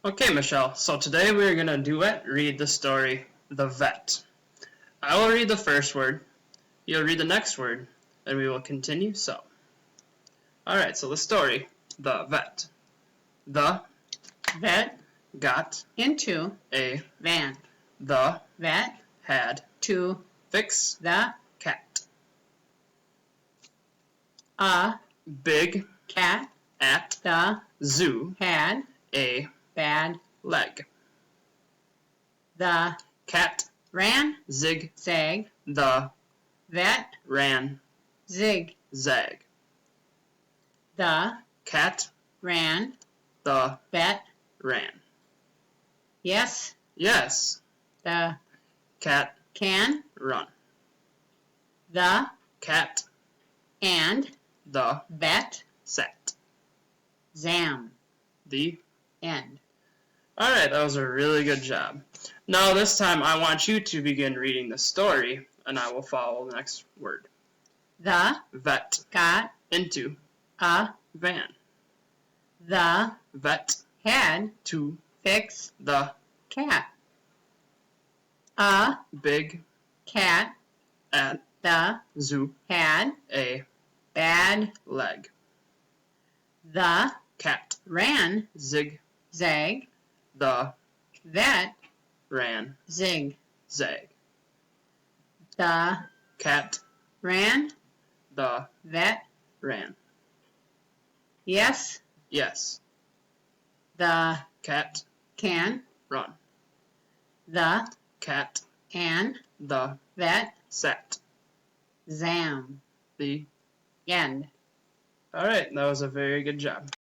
Okay, Michelle, so today we're going to read the story, The Vet. I will read the first word, you'll read the next word, and we will continue so. Alright, so the story, The Vet. The vet got into a van. the Vet had to fix the cat. a Big cat. at The zoo had a bad leg. the Cat ran zig zag. the Vet ran zig zag. the Cat ran the vet. ran. Yes, Yes, the cat can. run. The Cat and the vet. sat. Zam. The End. Alright, that was a really good job. Now this time I want you to begin reading the story, and I will follow the next word. The Vet got into a van. the Vet had to fix the cat. A big cat. at The zoo had a bad leg. the Cat ran zig zag. the Vet ran zig. zag. The Cat ran the vet. ran. Yes, Yes, the cat can. run. The Cat and the vet. sat. Zam. The End. Alright, that was a very good job.